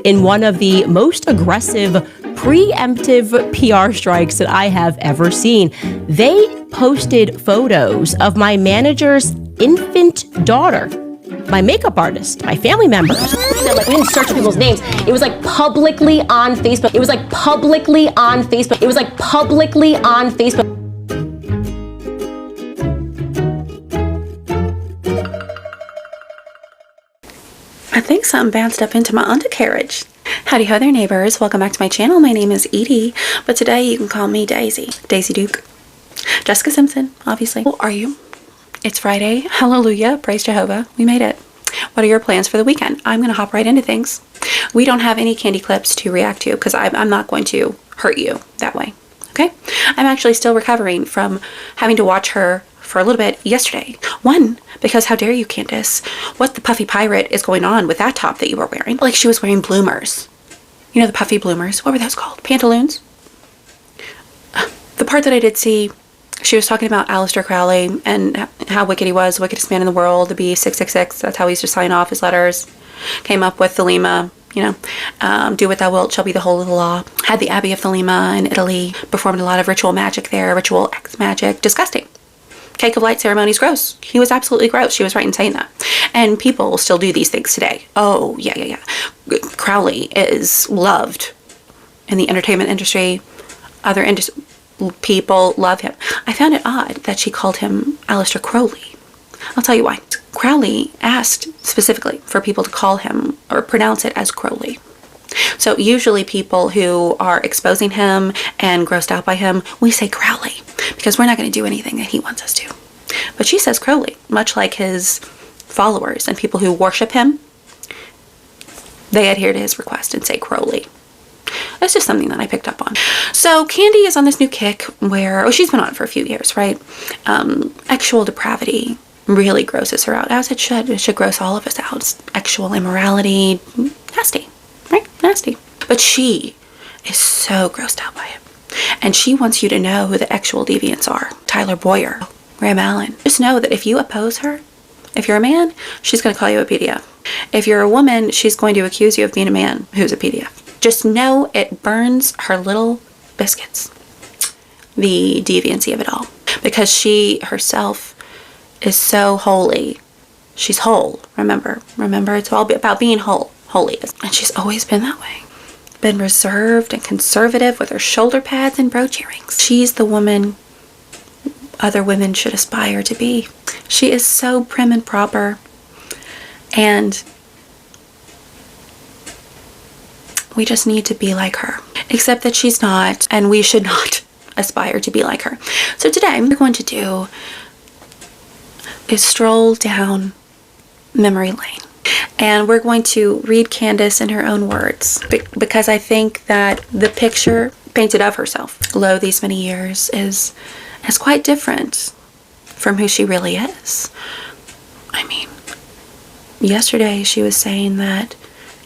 in one of the most aggressive, preemptive PR strikes that I have ever seen. They posted photos of my manager's infant daughter, my makeup artist, my family members. Like, we didn't search people's names. It was like publicly on Facebook. It was like publicly on Facebook. It was like publicly on Facebook. I think something bounced up into my undercarriage. Howdy ho there, neighbors. Welcome back to my channel. My name is Edie, but today you can call me Daisy. Daisy Duke. Jessica Simpson, obviously. Who are you? It's Friday. Hallelujah. Praise Jehovah. We made it. What are your plans for the weekend? I'm going to hop right into things. We don't have any candy clips to react to because I'm not going to hurt you that way. Okay? I'm actually still recovering from having to watch her for a little bit yesterday. One, because how dare you, Candace? What the puffy pirate is going on with that top that you were wearing? Like she was wearing bloomers. You know, the puffy bloomers. What were those called? Pantaloons? The part that I did see, she was talking about Aleister Crowley and how wicked he was, the wickedest man in the world, the B666. That's how he used to sign off his letters. Came up with Thelema, you know, do what thou wilt shall be the whole of the law. Had the Abbey of Thelema in Italy. Performed a lot of ritual magic there, ritual X magic. Disgusting. Cake of light ceremonies, gross. He was absolutely gross. She was right in saying that. And people still do these things today. Oh, yeah. Crowley is loved in the entertainment industry. Other people love him. I found it odd that she called him Aleister Crowley. I'll tell you why. Crowley asked specifically for people to call him or pronounce it as Crowley. So usually people who are exposing him and grossed out by him, we say Crowley because we're not going to do anything that he wants us to. But she says Crowley, much like his followers and people who worship him, they adhere to his request and say Crowley. That's just something that I picked up on. So Candy is on this new kick where, she's been on it for a few years, right? Actual depravity really grosses her out, as it should. It should gross all of us out. Actual immorality, nasty. Right? Nasty. But she is so grossed out by it. And she wants you to know who the actual deviants are. Tyler Boyer, Graham Allen. Just know that if you oppose her, if you're a man, she's going to call you a PDF. If you're a woman, she's going to accuse you of being a man who's a PDF. Just know it burns her little biscuits. The deviancy of it all. Because she herself is so holy. She's whole. Remember, it's all about being whole. Holy. And she's always been that way. Been reserved and conservative with her shoulder pads and brooch earrings. She's the woman other women should aspire to be. She is so prim and proper. And we just need to be like her. Except that she's not, and we should not aspire to be like her. So today, what we're going to do is stroll down memory lane. And we're going to read Candace in her own words because I think that the picture painted of herself, lo these many years, is quite different from who she really is. I mean, yesterday she was saying that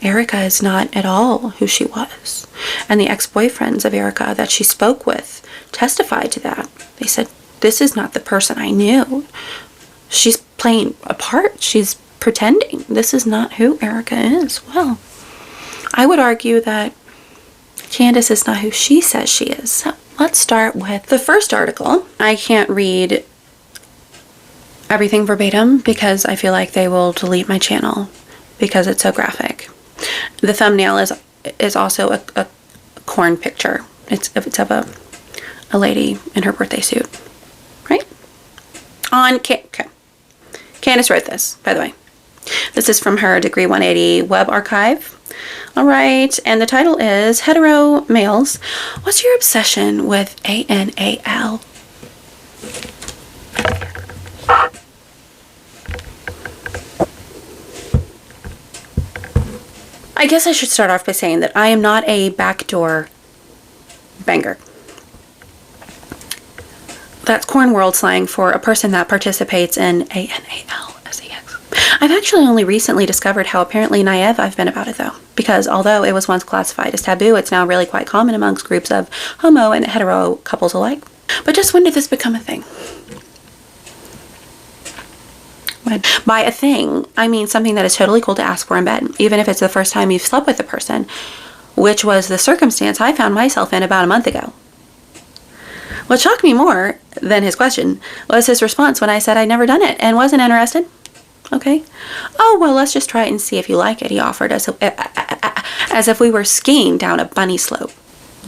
Erica is not at all who she was. And the ex-boyfriends of Erica that she spoke with testified to that. They said, this is not the person I knew. She's playing a part. She's pretending. This is not who Erica is. Well, I would argue that Candace is not who she says she is. So let's start with the first article. I can't read everything verbatim because I feel like they will delete my channel because it's so graphic. The thumbnail is also a corn picture. It's of a lady in her birthday suit, right? Okay. Candace wrote this, by the way. This is from her Degree 180 web archive. All right, and the title is Hetero Males. What's your obsession with ANAL? I guess I should start off by saying that I am not a backdoor banger. That's corn world slang for a person that participates in ANAL. I've actually only recently discovered how apparently naive I've been about it though, because although it was once classified as taboo, it's now really quite common amongst groups of homo and hetero couples alike. But just when did this become a thing? By a thing, I mean something that is totally cool to ask for in bed, even if it's the first time you've slept with a person, which was the circumstance I found myself in about a month ago. What shocked me more than his question was his response when I said I'd never done it and wasn't interested. Okay. Oh, well, let's just try it and see if you like it, he offered, as if we were skiing down a bunny slope.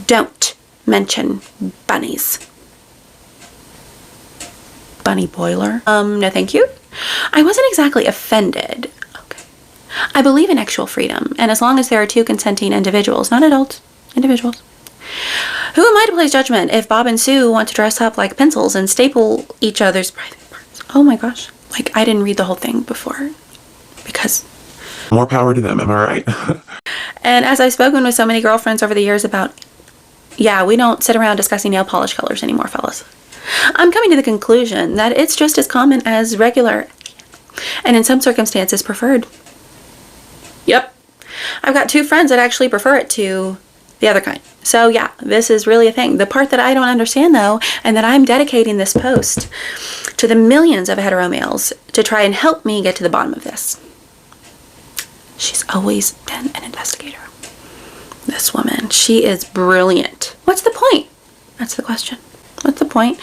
Don't mention bunnies. Bunny boiler. No thank you. I wasn't exactly offended. Okay. I believe in actual freedom, and as long as there are two consenting individuals, not adults, individuals. Who am I to place judgment if Bob and Sue want to dress up like pencils and staple each other's private parts? Oh my gosh. Like, I didn't read the whole thing before, because... More power to them, am I right? And as I've spoken with so many girlfriends over the years about, yeah, we don't sit around discussing nail polish colors anymore, fellas. I'm coming to the conclusion that it's just as common as regular, and in some circumstances preferred. Yep. I've got two friends that actually prefer it to the other kind. So yeah, this is really a thing. The part that I don't understand though, and that I'm dedicating this post to the millions of hetero males to try and help me get to the bottom of this. She's always been an investigator. This woman, she is brilliant. What's the point? That's the question. What's the point?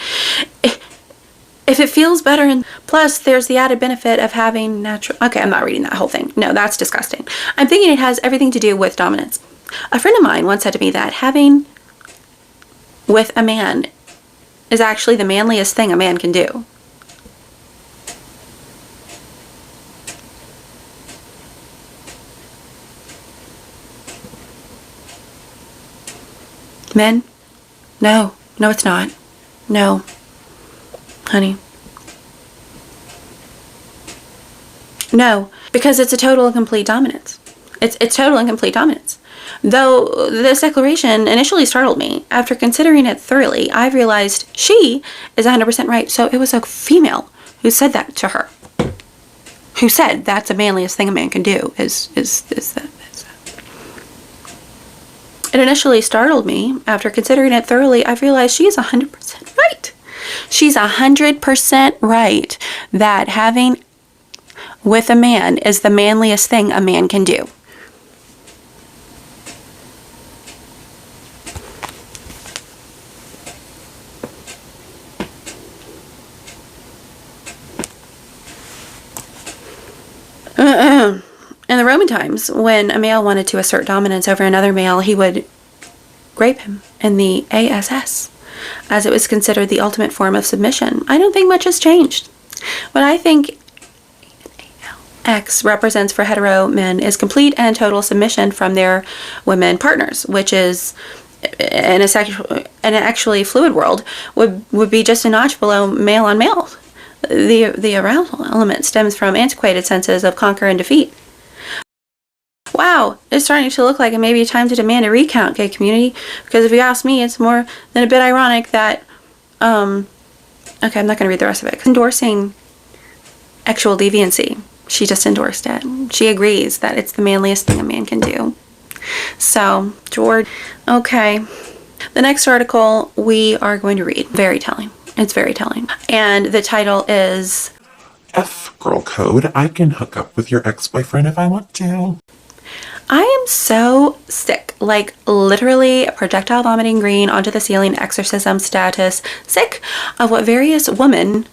If it feels better, and plus there's the added benefit of having natural... Okay, I'm not reading that whole thing. No, that's disgusting. I'm thinking it has everything to do with dominance. A friend of mine once said to me that having with a man is actually the manliest thing a man can do. Men? No. No, it's not. No. Honey. No. Because it's a total and complete dominance. It's total and complete dominance. Though this declaration initially startled me, after considering it thoroughly, I've realized she is 100% right. So it was a female who said that to her. Who said that's the manliest thing a man can do is that. It initially startled me. After considering it thoroughly, I've realized she is 100% right. She's 100% right that having with a man is the manliest thing a man can do. In the Roman times, when a male wanted to assert dominance over another male, he would rape him in the ASS, as it was considered the ultimate form of submission. I don't think much has changed. What I think X represents for hetero men is complete and total submission from their women partners, which is, in an actually fluid world, would be just a notch below male on male. The arousal element stems from antiquated senses of conquer and defeat. Wow, it's starting to look like it may be time to demand a recount, gay community, because if you ask me, it's more than a bit ironic that, okay, I'm not going to read the rest of it. Endorsing actual deviancy. She just endorsed it. She agrees that it's the manliest thing a man can do. So, George, okay. The next article we are going to read. Very telling. It's very telling. And the title is... F girl code. I can hook up with your ex-boyfriend if I want to. I am so sick, like literally projectile vomiting green onto the ceiling exorcism status, sick of what various women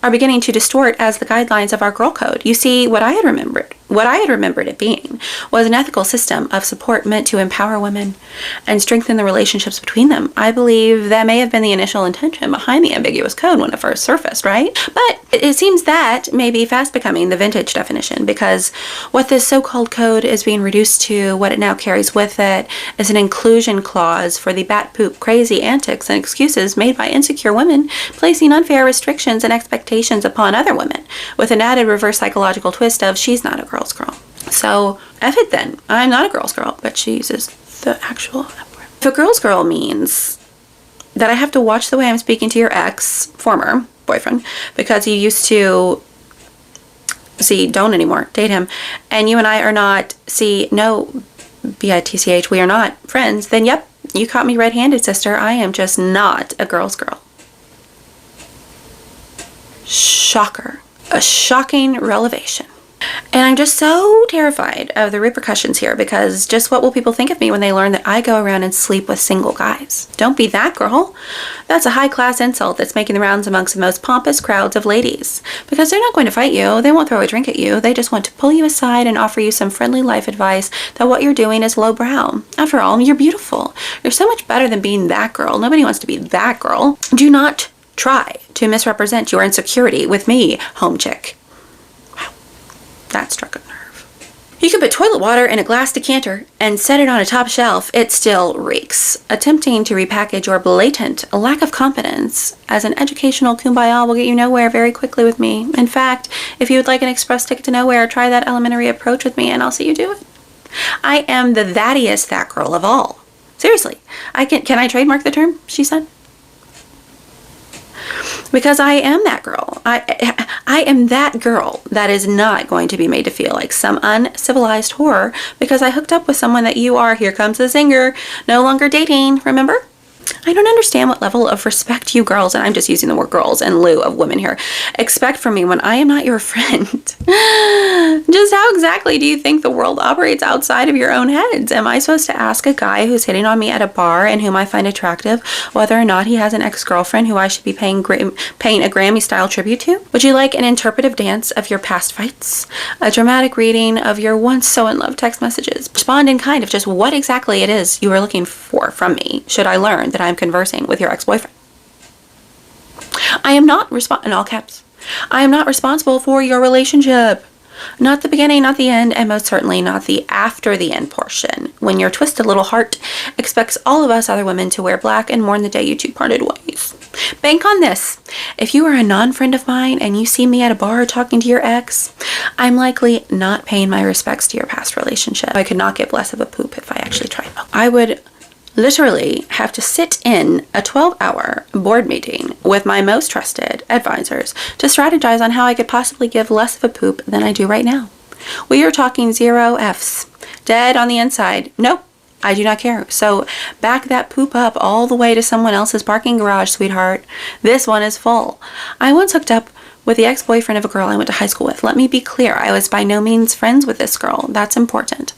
are beginning to distort as the guidelines of our girl code. You see, what I had remembered it being was an ethical system of support meant to empower women and strengthen the relationships between them. I believe that may have been the initial intention behind the ambiguous code when it first surfaced, right? But it seems that may be fast becoming the vintage definition, because what this so-called code is being reduced to, what it now carries with it, is an inclusion clause for the bat poop crazy antics and excuses made by insecure women, placing unfair restrictions and expectations upon other women, with an added reverse psychological twist of she's not a girl's girl. So F it then. I'm not a girl's girl, but she uses the actual F word. If a girl's girl means that I have to watch the way I'm speaking to your ex, former boyfriend, because you used to, don't anymore, date him, and you and I are not, no, bitch, we are not friends, then yep, you caught me red-handed, sister. I am just not a girl's girl. Shocker. a shocking revelation. And I'm just so terrified of the repercussions here, because just what will people think of me when they learn that I go around and sleep with single guys? Don't be that girl. That's a high-class insult that's making the rounds amongst the most pompous crowds of ladies. Because they're not going to fight you. They won't throw a drink at you. They just want to pull you aside and offer you some friendly life advice that what you're doing is lowbrow. After all, you're beautiful. You're so much better than being that girl. Nobody wants to be that girl. Do not try to misrepresent your insecurity with me, home chick. That struck a nerve. You could put toilet water in a glass decanter and set it on a top shelf. It still reeks. Attempting to repackage your blatant lack of confidence as an educational kumbaya will get you nowhere very quickly with me. In fact, if you would like an express ticket to nowhere, try that elementary approach with me and I'll see you do it. I am the thattiest that girl of all. Seriously. Can I trademark the term, she said? Because I am that girl. I am that girl that is not going to be made to feel like some uncivilized whore because I hooked up with someone that you are, here comes the singer, no longer dating, remember? I don't understand what level of respect you girls, and I'm just using the word girls in lieu of women here, expect from me when I am not your friend. Just how exactly do you think the world operates outside of your own heads? Am I supposed to ask a guy who's hitting on me at a bar and whom I find attractive whether or not he has an ex-girlfriend who I should be paying a Grammy-style tribute to? Would you like an interpretive dance of your past fights? A dramatic reading of your once so in love text messages? Respond in kind of just what exactly it is you are looking for from me, should I learn that I'm conversing with your ex-boyfriend. I am not in all caps. I am not responsible for your relationship. Not the beginning, not the end, and most certainly not the after the end portion, when your twisted little heart expects all of us other women to wear black and mourn the day you two parted ways. Bank on this. If you are a non-friend of mine and you see me at a bar talking to your ex, I'm likely not paying my respects to your past relationship. I could not give less of a poop if I actually tried. I would literally have to sit in a 12-hour board meeting with my most trusted advisors to strategize on how I could possibly give less of a poop than I do right now. We are talking 0 Fs. Dead on the inside. Nope, I do not care. So back that poop up all the way to someone else's parking garage, sweetheart. This one is full. I once hooked up with the ex-boyfriend of a girl I went to high school with. Let me be clear, I was by no means friends with this girl. That's important.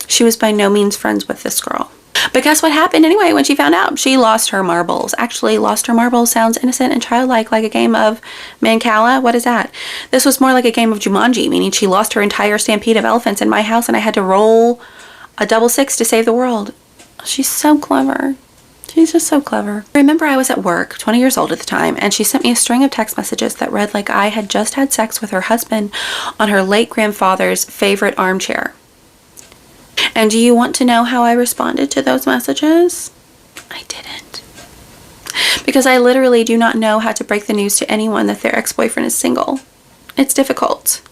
She was by no means friends with this girl. But guess what happened anyway when she found out? She lost her marbles. Actually, lost her marbles sounds innocent and childlike, like a game of Mancala. What is that? This was more like a game of Jumanji, meaning she lost her entire stampede of elephants in my house and I had to roll a 6 to save the world. She's so clever. She's just so clever. I remember I was at work, 20 years old at the time, and she sent me a string of text messages that read like I had just had sex with her husband on her late grandfather's favorite armchair. And do you want to know how I responded to those messages? I didn't. Because I literally do not know how to break the news to anyone that their ex-boyfriend is single. It's difficult.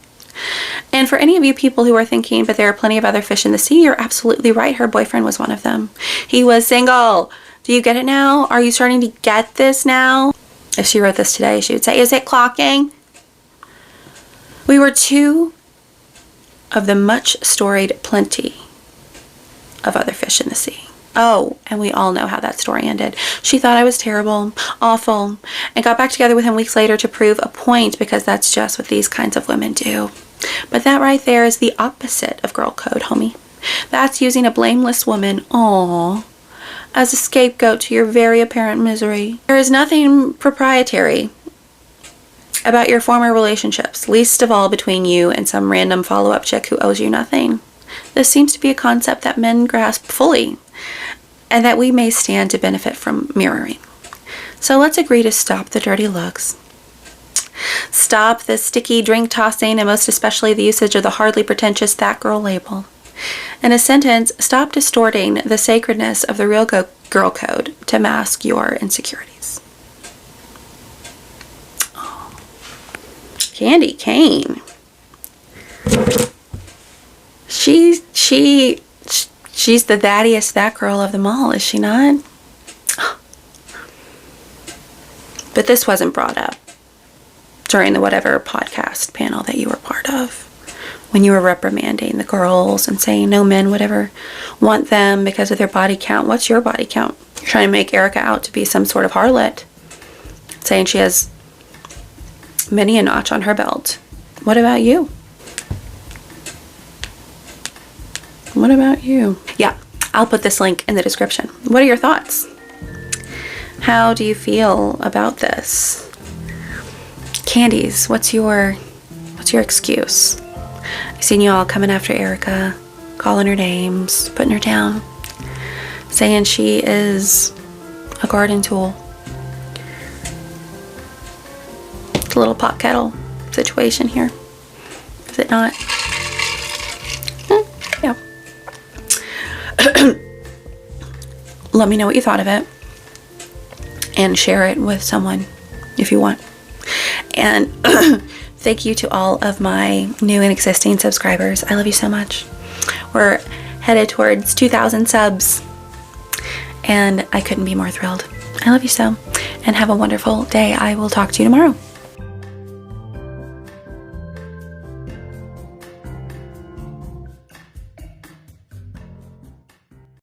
And for any of you people who are thinking, but there are plenty of other fish in the sea, you're absolutely right. Her boyfriend was one of them. He was single. Do you get it now? Are you starting to get this now? If she wrote this today, she would say, is it clocking? We were two of the much storied plenty of other fish in the sea. Oh, and we all know how that story ended. She thought I was terrible, awful, and got back together with him weeks later to prove a point, because that's just what these kinds of women do. But that right there is the opposite of girl code, homie. That's using a blameless woman, as a scapegoat to your very apparent misery. There is nothing proprietary about your former relationships, least of all between you and some random follow-up chick who owes you nothing. This seems to be a concept that men grasp fully, and that we may stand to benefit from mirroring. So let's agree to stop the dirty looks. Stop the sticky drink tossing, and most especially the usage of the hardly pretentious that girl label. In a sentence, stop distorting the sacredness of the real girl code to mask your insecurities. Oh. Candy Cane. She's the thattiest that girl of them all, is she not? But this wasn't brought up during the whatever podcast panel that you were part of, when you were reprimanding the girls and saying no men would ever want them because of their body count. What's your body count? You're trying to make Erica out to be some sort of harlot, saying she has many a notch on her belt. What about you? What about you? Yeah, I'll put this link in the description. What are your thoughts? How do you feel about this? Candies, what's your excuse? I've seen you all coming after Erica, calling her names, putting her down, saying she is a garden tool. It's a little pot kettle situation here, is it not? Yeah. Let me know what you thought of it and share it with someone if you want. And thank you to all of my new and existing subscribers. I love you so much. We're headed towards 2,000 subs and I couldn't be more thrilled. I love you so, and have a wonderful day. I will talk to you tomorrow.